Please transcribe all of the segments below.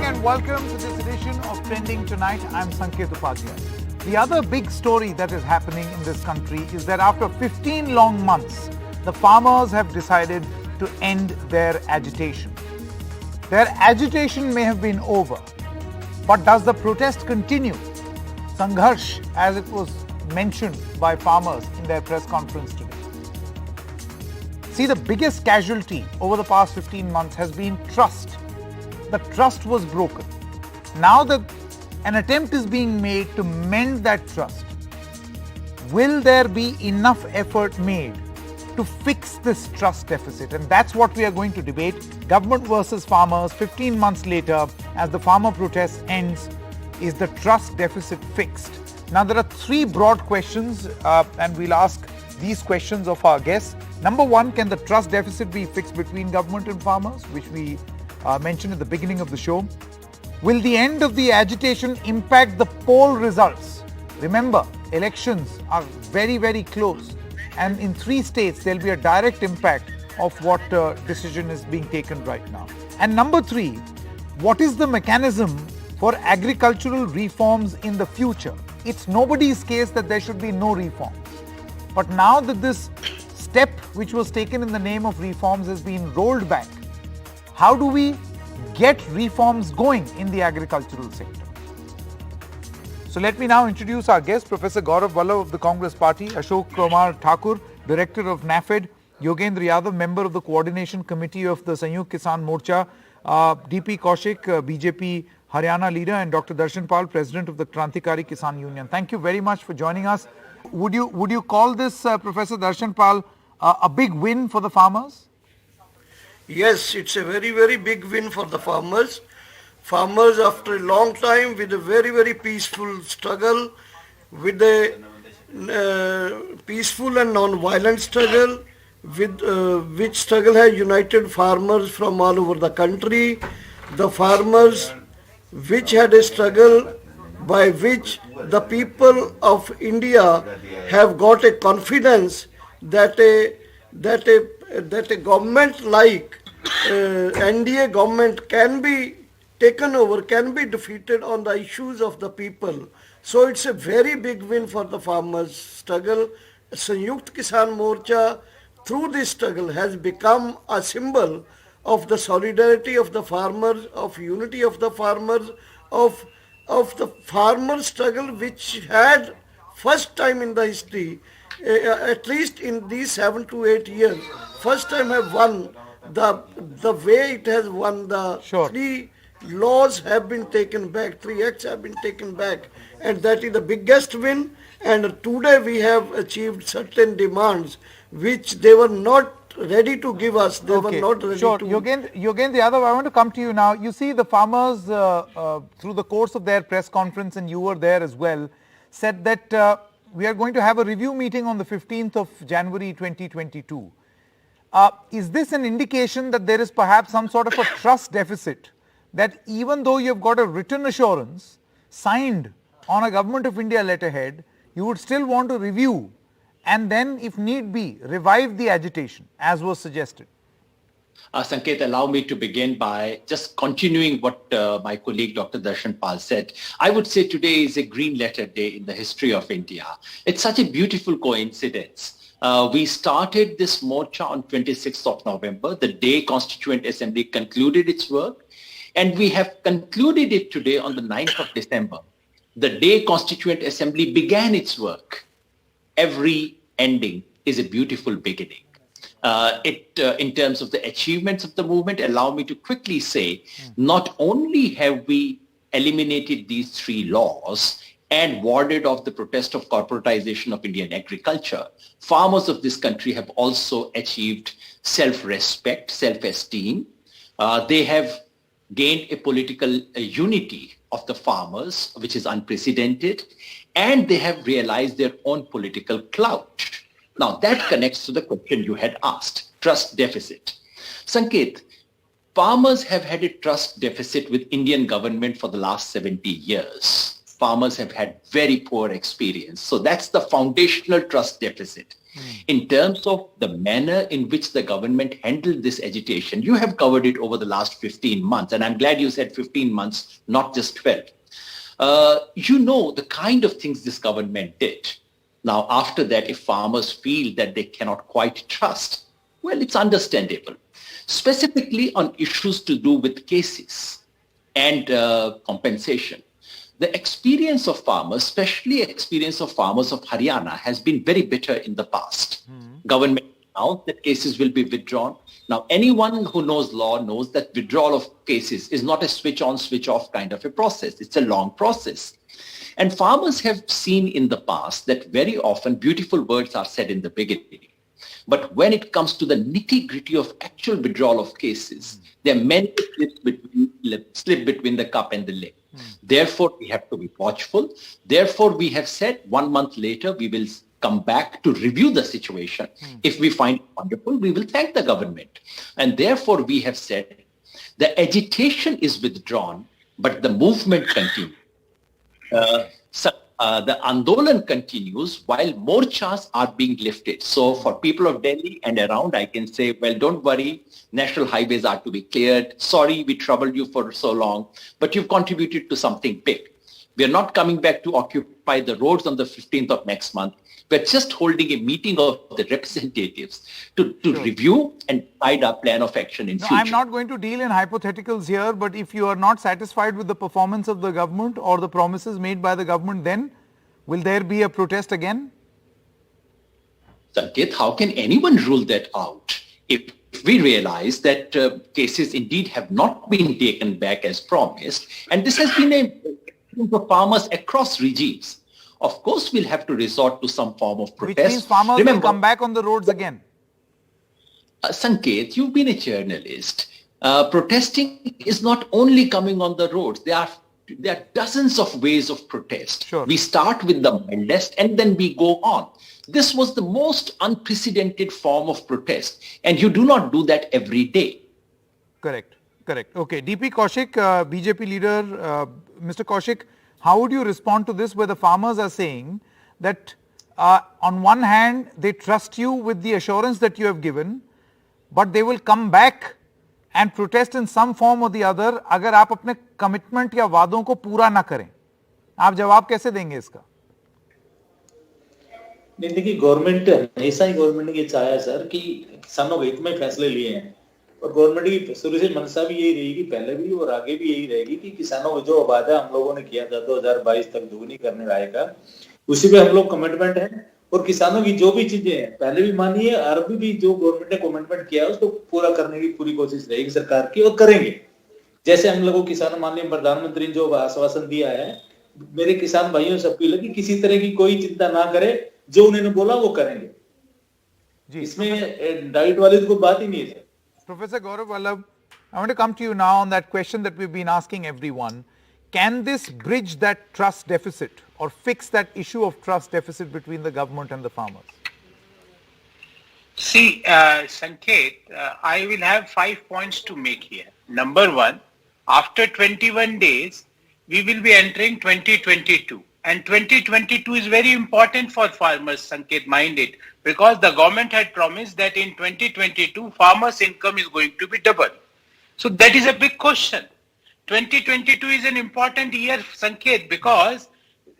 and welcome to this edition of Trending Tonight. I'm Sanket Upadhyay. The other big story that is happening in this country is that after 15 long months, the farmers have decided to end their agitation. Their agitation may have been over, but does the protest continue? Sangharsh, as it was mentioned by farmers in their press conference today. See, the biggest casualty over the past 15 months has been trust. The trust was broken. Now that an attempt is being made to mend that trust, will there be enough effort made to fix this trust deficit? And that's what we are going to debate. Government versus farmers, 15 months later, as the farmer protest ends, is the trust deficit fixed? Now, there are three broad questions, and we'll ask these questions of our guests. Number one, can the trust deficit be fixed between government and farmers, which we mentioned at the beginning of the show? Will the end of the agitation impact the poll results? Remember, elections are very, very close, and in 3 states there'll be a direct impact of what decision is being taken right now. And number 3, what is the mechanism for agricultural reforms in the future? It's nobody's case that there should be no reforms. But now that this step which was taken in the name of reforms has been rolled back, how do we get reforms going in the agricultural sector? So let me now introduce our guest, Professor Gaurav Vallabh of the Congress Party, Ashok Kumar Thakur, Director of NAFED, Yogendra Yadav, Member of the Coordination Committee of the Sanyukt Kisan Morcha, DP Kaushik, BJP Haryana leader, and Dr. Darshan Pal, President of the Krantikari Kisan Union. Thank you very much for joining us. Would you call this, Professor Darshan Pal, a big win for the farmers? Yes, it's a very, very big win for the farmers. Farmers, after a long time, with a very, very peaceful struggle, with a peaceful and non-violent struggle, with which struggle has united farmers from all over the country. The farmers which had a struggle by which the people of India have got a confidence that a government like NDA government can be taken over, can be defeated on the issues of the people. So it's a very big win for the farmers' struggle. Sanyukt Kisan Morcha, through this struggle, has become a symbol of the solidarity of the farmers, of unity of the farmers, of the farmer struggle, which had first time in the history, at least in these 7 to 8 years, first time have won the way it has won. The Sure. 3 laws have been taken back, 3 acts have been taken back, and that is the biggest win. And today we have achieved certain demands which they were not ready to give us. They were not ready sure. to... Yogendra Yadav, I want to come to you now. You see, the farmers, through the course of their press conference, and you were there as well, said that we are going to have a review meeting on the 15th of January 2022. Is this an indication that there is perhaps some sort of a trust deficit, that even though you've got a written assurance signed on a Government of India letterhead, you would still want to review and then, if need be, revive the agitation, as was suggested? Sanket, allow me to begin by just continuing what my colleague Dr. Darshan Pal said. I would say today is a green letter day in the history of India. It's such a beautiful coincidence. We started this morcha on 26th of November, the day Constituent Assembly concluded its work, and we have concluded it today on the 9th of December, the day Constituent Assembly began its work. Every ending is a beautiful beginning. In terms of the achievements of the movement, allow me to quickly say, not only have we eliminated these 3 laws and warded off the protest of corporatization of Indian agriculture, farmers of this country have also achieved self-respect, self-esteem. They have gained a political unity of the farmers, which is unprecedented, and they have realized their own political clout. Now, that connects to the question you had asked, trust deficit. Sanket, farmers have had a trust deficit with Indian government for the last 70 years. Farmers have had very poor experience. So that's the foundational trust deficit. In terms of the manner in which the government handled this agitation, you have covered it over the last 15 months, and I'm glad you said 15 months, not just 12. You know the kind of things this government did. Now, after that, if farmers feel that they cannot quite trust, well, it's understandable. Specifically on issues to do with cases and compensation. The experience of farmers, especially experience of farmers of Haryana, has been very bitter in the past. Government announced that cases will be withdrawn. Now, anyone who knows law knows that withdrawal of cases is not a switch on, switch off kind of a process. It's a long process. And farmers have seen in the past that very often beautiful words are said in the beginning. But when it comes to the nitty-gritty of actual withdrawal of cases, there are many slip between the cup and the lip. Therefore, we have to be watchful. Therefore, we have said 1 month later, we will come back to review the situation. If we find it wonderful, we will thank the government. And therefore, we have said the agitation is withdrawn, but the movement continues. The Andolan continues while morchas are being lifted. So for people of Delhi and around, I can say, well, don't worry. National highways are to be cleared. Sorry, we troubled you for so long, but you've contributed to something big. We are not coming back to occupy the roads on the 15th of next month. We're just holding a meeting of the representatives to review and guide our plan of action in future. I'm not going to deal in hypotheticals here, but if you are not satisfied with the performance of the government or the promises made by the government, then will there be a protest again? Sanket, how can anyone rule that out? If we realize that cases indeed have not been taken back as promised, and this has been a for farmers across regimes, of course we'll have to resort to some form of protest. Which means farmers will come back on the roads again. Sanket, you've been a journalist. Protesting is not only coming on the roads. There are dozens of ways of protest. Sure. We start with the mildest and then we go on. This was the most unprecedented form of protest, and you do not do that every day. Correct. Okay. DP Kaushik, BJP leader, Mr. Kaushik, how would you respond to this, where the farmers are saying that on one hand, they trust you with the assurance that you have given, but they will come back and protest in some form or the other अगर आप अपने commitment या वादों को पूरा ना करें? आप जवाब कैसे देंगे इसका? नहीं, देखिए, गवर्नमेंट हमेशा ही गवर्नमेंट ने ये चाहा सर कि किसानों के हित में फैसले लिए हैं, और गवर्नमेंट की शुरू से मंशा भी यही रहेगी, पहले भी और आगे भी यही रहेगी कि किसानों को जो वादा हम लोगों ने किया था 2022 तक दोगुनी करने का, उसी पे हम लोग कमिटमेंट है। और किसानों की जो भी चीजें हैं पहले भी मानी है, और अभी भी जो गवर्नमेंट ने कमिटमेंट किया है उसको पूरा करने की पूरी कोशिश रहेगी सरकार की, और करेंगे। जैसे हम लोगों किसान माननीय प्रधानमंत्री ने जो आश्वासन दिया है, मेरे किसान भाइयों से अपील है कि किसी तरह की कोई चिंता ना करे, जो उन्होंने बोला वो करेंगे। इसमें डाइट वाली तो कोई बात ही नहीं है। Professor Gaurav Vallabh, I want to come to you now on that question that we've been asking everyone. Can this bridge that trust deficit or fix that issue of trust deficit between the government and the farmers? See, Sanket, I will have 5 points to make here. Number one, after 21 days, we will be entering 2022. And 2022 is very important for farmers, Sanket, mind it, because the government had promised that in 2022, farmers' income is going to be double. So that is a big question. 2022 is an important year, Sanket, because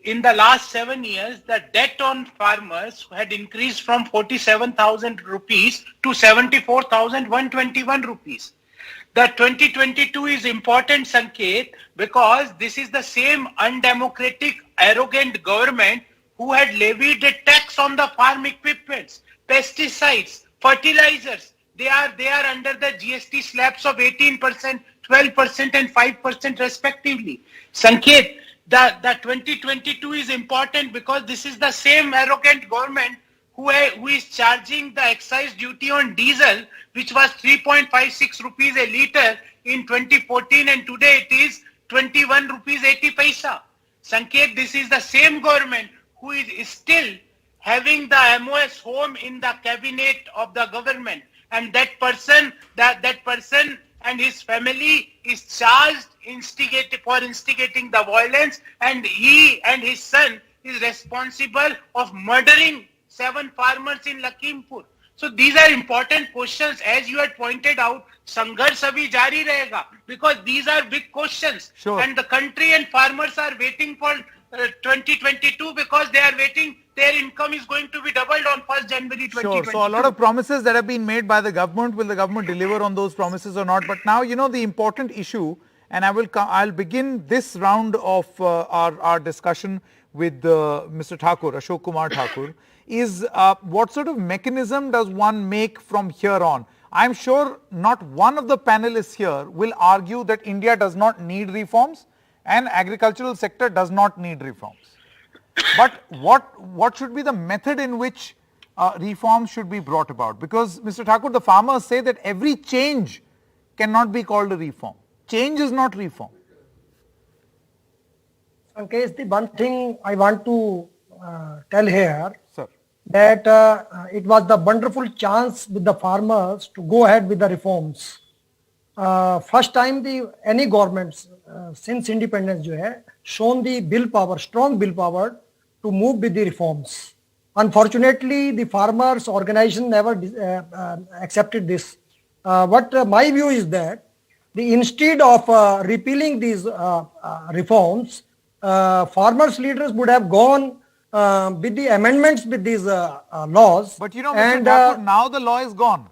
in the last 7 years, the debt on farmers had increased from 47,000 rupees to 74,121 rupees. The 2022 is important, Sanket, because this is the same undemocratic, arrogant government who had levied a tax on the farm equipments, pesticides, fertilizers. They are under the GST slabs of 18%, 12% and 5% respectively. Sanket, the 2022 is important because this is the same arrogant government who is charging the excise duty on diesel, which was 3.56 rupees a litre in 2014, and today it is 21 rupees 80 paisa. Sanket, this is the same government who is still having the MOS home in the cabinet of the government, and that person and his family is charged for instigating the violence, and he and his son is responsible of murdering 7 farmers in Lakhimpur. So these are important questions. As you had pointed out, Sangharsh abhi jari rahega because these are big questions. Sure. And the country and farmers are waiting for 2022 because they are waiting. Their income is going to be doubled on 1st January 2022. Sure. So a lot of promises that have been made by the government. Will the government deliver on those promises or not? But now, the important issue, and I'll begin this round of our discussion with Mr. Thakur, Ashok Kumar Thakur, is what sort of mechanism does one make from here on? I'm sure not one of the panelists here will argue that India does not need reforms and agricultural sector does not need reforms. But what should be the method in which reforms should be brought about? Because Mr. Thakur, the farmers say that every change cannot be called a reform. Change is not reform. Sanket, the one thing I want to tell here, Sir. that it was the wonderful chance with the farmers to go ahead with the reforms. First time any governments since independence shown the strong will power to move with the reforms. Unfortunately, the farmers organization never accepted this. What my view is that instead of repealing these reforms, farmers leaders would have gone with the amendments with these laws. But Mr. Thakur, now the law is gone.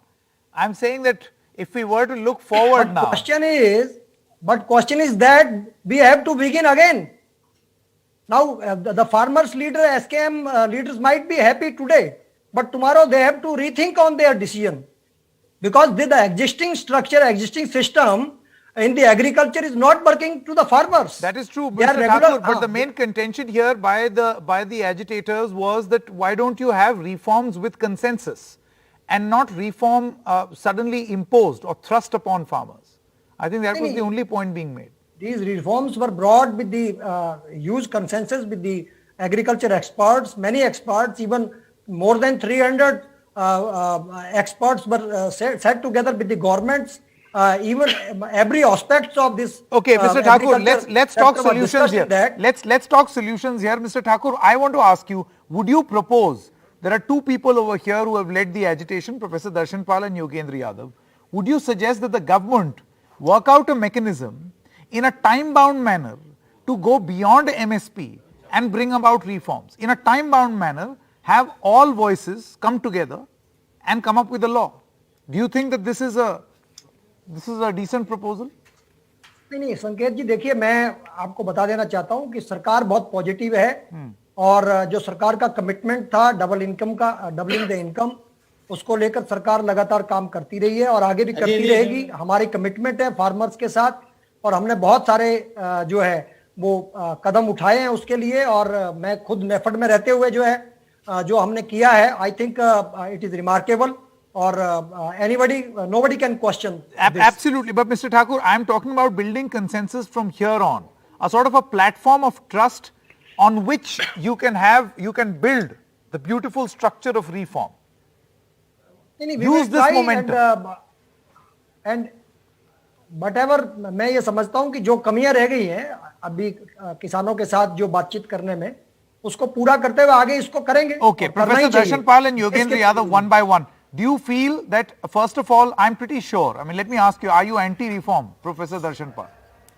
I'm saying that if we were to look forward now. Question is that we have to begin again. Now the farmers leader, SKM leaders might be happy today, but tomorrow they have to rethink on their decision. Because the existing structure, existing system in the agriculture is not working to the farmers. That is true, They are Mr. regular- Thakur, but the main contention here by the agitators was that why don't you have reforms with consensus and not reform suddenly imposed or thrust upon farmers? I think that was the only point being made. These reforms were brought with the huge consensus with the agriculture experts, many experts, even more than 300 experts were set together with the governments, even every aspect of this. Okay, Mr. Thakur, let's talk sector was solutions here. discussed. Let's talk solutions here. Mr. Thakur, I want to ask you, would you propose, there are two people over here who have led the agitation, Professor Darshan Pal and Yogendra Yadav. Would you suggest that the government work out a mechanism in a time-bound manner to go beyond MSP and bring about reforms? In a time-bound manner, have all voices come together and come up with a law. Do you think that this is a decent proposal? नहीं संकेत जी, देखिए मैं आपको बता देना चाहता हूं कि सरकार बहुत पॉजिटिव है और जो सरकार का कमिटमेंट था डबलिंग द इनकम, उसको लेकर सरकार लगातार काम करती रही है और आगे भी करती रहेगी. हमारी कमिटमेंट है फार्मर्स के साथ और हमने बहुत सारे जो है वो कदम उठाए हैं उसके लिए, और मैं खुद नेफेड में रहते हुए जो हमने किया है, I think it is remarkable. Or nobody can question this. Absolutely, but Mr. Thakur, I am talking about building consensus from here on, a sort of a platform of trust on which you can build the beautiful structure of reform. Use this momentum. And whatever, मैं ये समझता हूँ कि जो कमियां रह गई हैं अभी किसानों के साथ जो बातचीत करने में, उसको पूरा करते हुए आगे इसको करेंगे. Okay, Professor Darshan Pal and Yogendra Yadav, one by one. Do you feel that, first of all, I'm pretty sure, let me ask you, are you anti-reform, Professor Darshan Pal?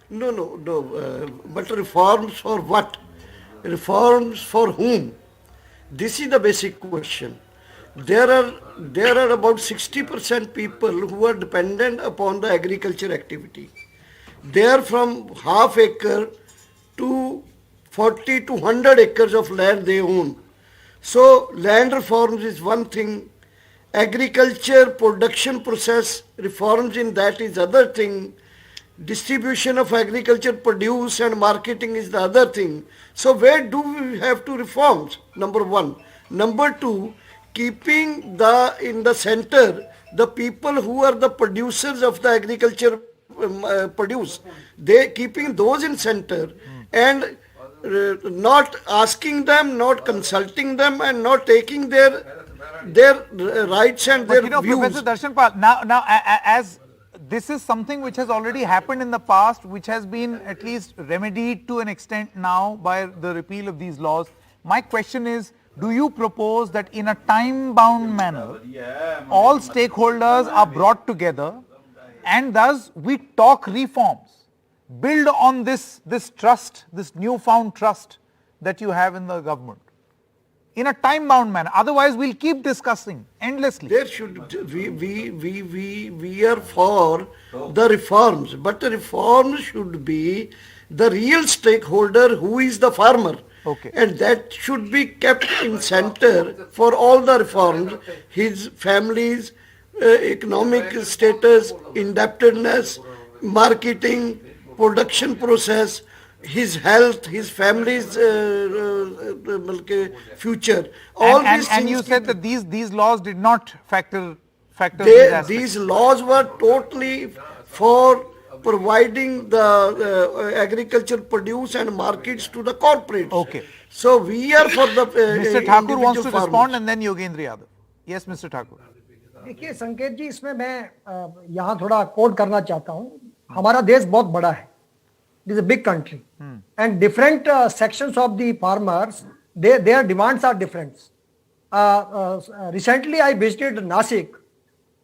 No. But reforms for what? Reforms for whom? This is the basic question. There are about 60% people who are dependent upon the agriculture activity. They are from half acre to 40 to 100 acres of land they own. So land reforms is one thing. Agriculture production process reforms in that is other thing. Distribution of agriculture produce and marketing is the other thing. So where do we have to reforms? Number one. Number two, keeping in the center the people who are the producers of the agriculture produce. They keeping those in center and not asking them, not consulting them, and not taking their rights and their views. Professor Darshan Pal, now as this is something which has already happened in the past, which has been at least remedied to an extent now by the repeal of these laws. My question is, do you propose that in a time-bound manner, all stakeholders are brought together and thus we talk reforms, build on this trust, this newfound trust that you have in the government, in a time-bound manner? Otherwise, we'll keep discussing endlessly. There should we are for the reforms, but the reforms should be the real stakeholder, who is the farmer. Okay. And that should be kept in center for all the reforms. His family's economic status, indebtedness, marketing, production process, his health, his family's future. All these And things you said that these laws did not factor these aspects. these laws were totally for providing the agricultural produce and markets to the corporates. Okay. So we are for the Mr. Thakur wants to individual farmers. respond and then Yogendra Yadav. Yes, Mr. Thakur. देखिए संकेत जी, इसमें मैं यहाँ थोड़ा coat करना चाहता हूँ. हमारा देश बहुत बड़ा है. It is a big country, and different sections of the farmers, their demands are different. Recently, I visited Nasik.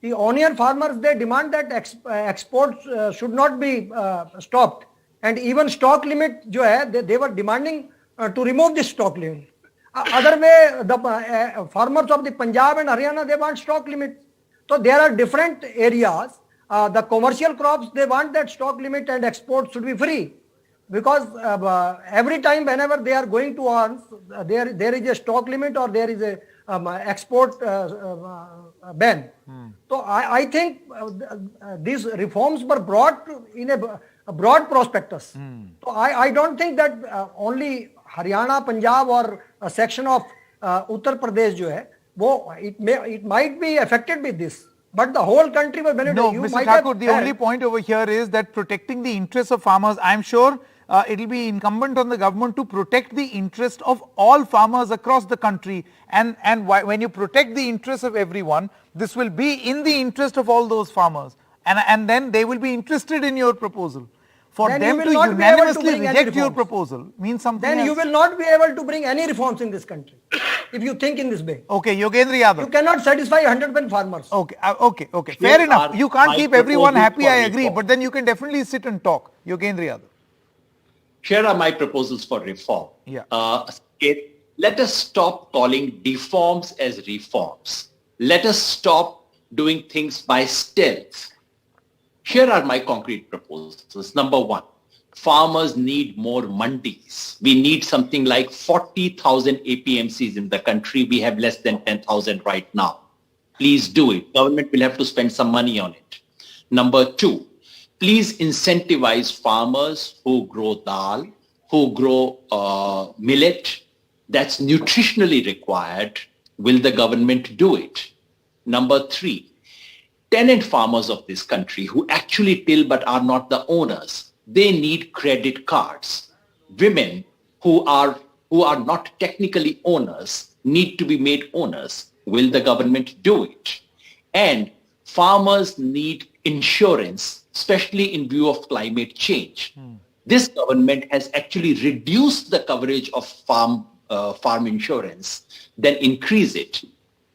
The onion farmers, they demand that exports should not be stopped, and even stock limit जो है, they were demanding to remove this stock limit. Other way, the farmers of the Punjab and Haryana, they want stock limit. So there are different areas. The commercial crops, they want that stock limit and export should be free, because every time whenever they are going to arms, there is a stock limit or there is a export ban. So I think these reforms were brought in a broad prospectus. So I don't think that only Haryana, Punjab or a section of Uttar Pradesh जो है, वो it might be affected with this. But the whole country will benefit. No, You Mr. might Thakur, have the had- only point over here is that protecting the interests of farmers, I'm sure it will be incumbent on the government to protect the interest of all farmers across the country, and when you protect the interests of everyone, this will be in the interest of all those farmers, and then they will be interested in your proposal. For Then you them will to not be able to unanimously bring any reject your reforms. proposal means something then else. you will not be able to bring any reforms in this country if you think in this way. Okay, Yogendra Yadav. You cannot satisfy 100% farmers. Okay, okay. Here Fair enough. are You can't my keep everyone proposals happy, for I agree, reform. but then you can definitely sit and talk. Yogendra Yadav. Here are my proposals for reform. Yeah. Let us stop calling deforms as reforms. Let us stop doing things by stealth. Here are my concrete proposals. Number one, farmers need more mandis. We need something like 40,000 APMCs in the country. We have less than 10,000 right now. Please do it. Government will have to spend some money on it. Number two, please incentivize farmers who grow dal, who grow millet. That's nutritionally required. Will the government do it? Number three, tenant farmers of this country who actually till but are not the owners, they need credit cards. Women who are not technically owners need to be made owners. Will the government do it? And farmers need insurance, especially in view of climate change. This government has actually reduced the coverage of farm insurance, then increase it.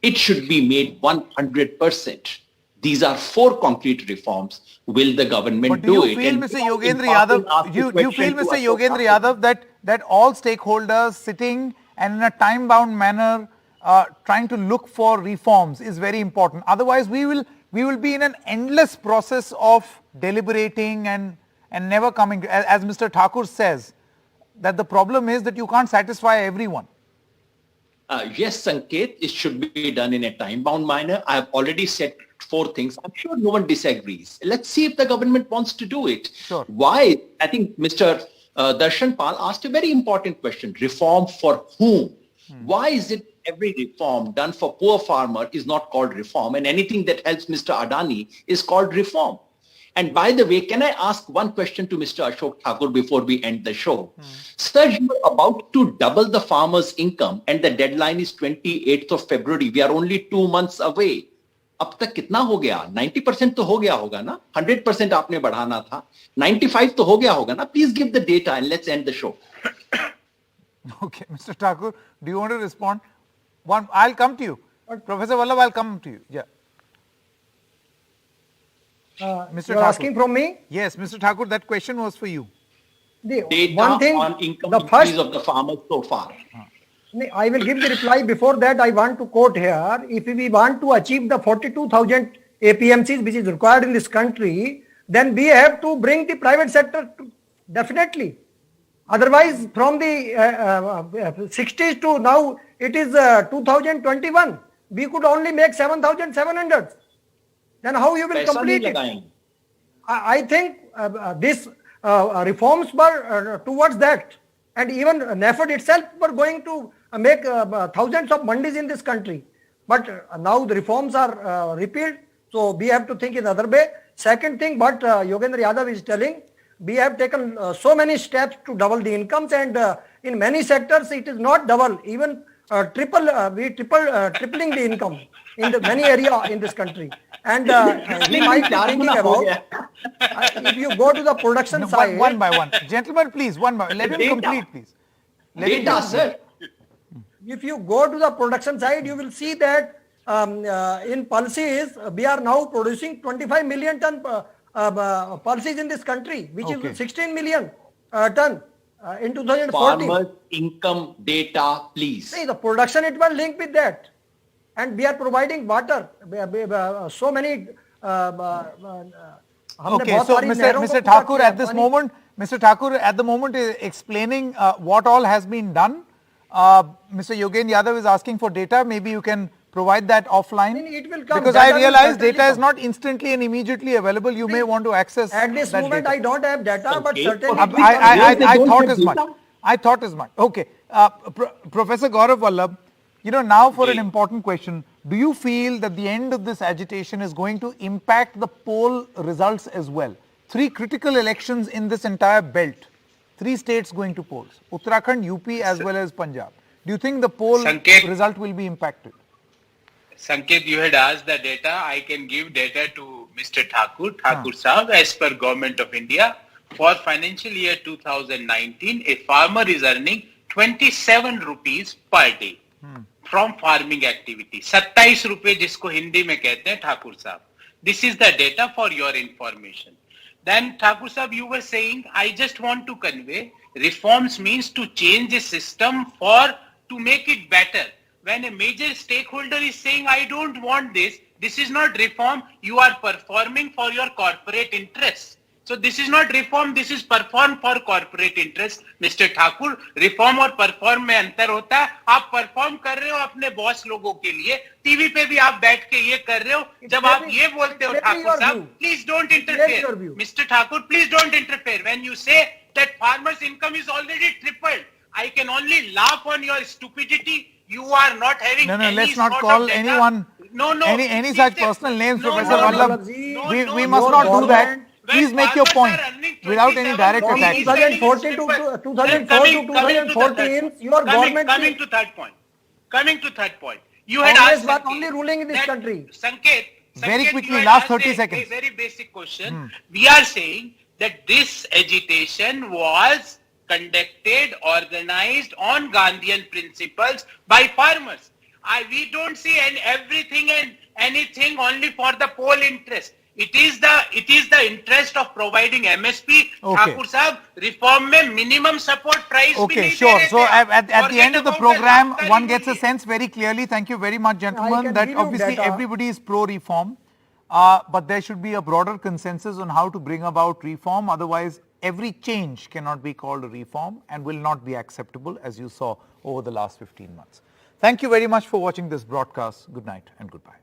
It should be made 100%. These are 4 concrete reforms. Will the government But do you it? feel, And Mr. without Yogendra impacting Yadav, our you feel, question to Mr. Ashok Yogendra Thakur? Yadav, that all stakeholders sitting and in a time-bound manner trying to look for reforms is very important. Otherwise, we will be in an endless process of deliberating and never coming to, as Mr. Thakur says, that the problem is that you can't satisfy everyone. Yes, Sanket, it should be done in a time-bound manner. I have already said 4 things. I'm sure no one disagrees. Let's see if the government wants to do it. Sure. Why? I think Mr. Darshan Pal asked a very important question. Reform for whom? Why is it every reform done for poor farmer is not called reform, and anything that helps Mr. Adani is called reform? And by the way, can I ask one question to Mr. Ashok Thakur before we end the show? Sir, you are about to double the farmer's income and the deadline is 28th of February. We are only 2 months away. अब तक कितना हो गया? 90% तो हो गया होगा ना? 100% आपने बढ़ाना था. 95 तो हो गया होगा ना? Please give the data and let's end the show. Okay, Mr. Thakur, do you want to respond? I'll come to you. Professor Vallabh, I'll come to you. Yeah. Mr. You're Thakur. asking from me? Yes, Mr. Thakur, that question was for you. The Data one thing, on income the increase first, of the farmers so far. I will give the reply. Before that, I want to quote here, if we want to achieve the 42,000 APMCs which is required in this country, then we have to bring the private sector to, definitely. Otherwise, from the 60s to now, it is 2021. We could only make 7,700. Then how you will पैसा नहीं complete it? लगाएंगे. I think this reforms were towards that, and even NAFED itself were going to make thousands of mandis in this country. But now the reforms are repealed, so we have to think in other way. Second thing, what Yogendra Yadav is telling, we have taken so many steps to double the incomes, and in many sectors it is not double, even tripling the income in the many area in this country. And he might be thinking about, if you go to the production No, side. one by one. Gentlemen, please, one by one. Let him Data. complete, please. Let him Data, complete. sir. If you go to the production side, you will see that in pulses, we are now producing 25 million ton pulses in this country, which Okay. is 16 million ton in 2014. Farmers income data, please. See, the production, it was linked with that. And we are providing water. So many. Okay, so Mr. Thakur at this moment, Mr. Thakur at the moment is explaining what all has been done. Mr. Yogendra Yadav is asking for data. Maybe you can provide that offline. It will come. Because Data I will realize certainly data is come. not instantly and immediately available. You may want to access At this that moment, data. I don't have data, but Okay. certainly. I it will come. I don't thought have as much. data? I thought as much. Okay. Professor Gaurav Vallabh, now for an important question. Do you feel that the end of this agitation is going to impact the poll results as well? 3 critical elections in this entire belt. 3 states going to polls. Uttarakhand, UP as well as Punjab. Do you think the poll Sanket. result will be impacted? Sanket, you had asked the data. I can give data to Mr. Thakur Sahab, as per Government of India. For financial year 2019, a farmer is earning 27 rupees per day from farming activity. 27 रुपए जिसको हिंदी में कहते हैं ठाकुर साहब. This is the data for your information. Then Thakur Sahab, you were saying, I just want to convey, reforms means to change the system to make it better. When a major stakeholder is saying, I don't want this is not reform, you are performing for your corporate interests. So this is not reform, this is perform for corporate interest. Mr. Thakur, reform और perform में अंतर होता है. आप perform कर रहे हो अपने बॉस लोगों के लिए, टीवी पे भी आप बैठ के ये कर रहे हो. जब आप ये बोलते हो ठाकुर साहब, please don't interfere. Mr. Thakur, please don't interfere. When you say that farmers' income is already tripled, I can only laugh on your stupidity. You are not having No, any let's not sort call of data. anyone any such personal names, Professor Vallabh. We must not do that. Please make your point without any direct From attack. 2014 to 2014, your government. Coming to third point. You had Congress asked was Sanket only ruling in this that- country. Sanket, Very you quickly, had last asked 30 a seconds. very basic question. We are saying that this agitation was conducted, organized on Gandhian principles by farmers. We don't see everything and anything only for the poll interest. It is the interest of providing MSP. Okay. Thakur Sahab, reform में minimum support price भी Okay, नहीं sure. दे रहे So थे आप. at the Forget end of the about program, आपका one gets a नहीं है. sense very clearly. Thank you very much, I gentlemen, can that give you obviously data. everybody is pro-reform. But there should be a broader consensus on how to bring about reform. Otherwise, every change cannot be called a reform and will not be acceptable, as you saw over the last 15 months. Thank you very much for watching this broadcast. Good night and goodbye.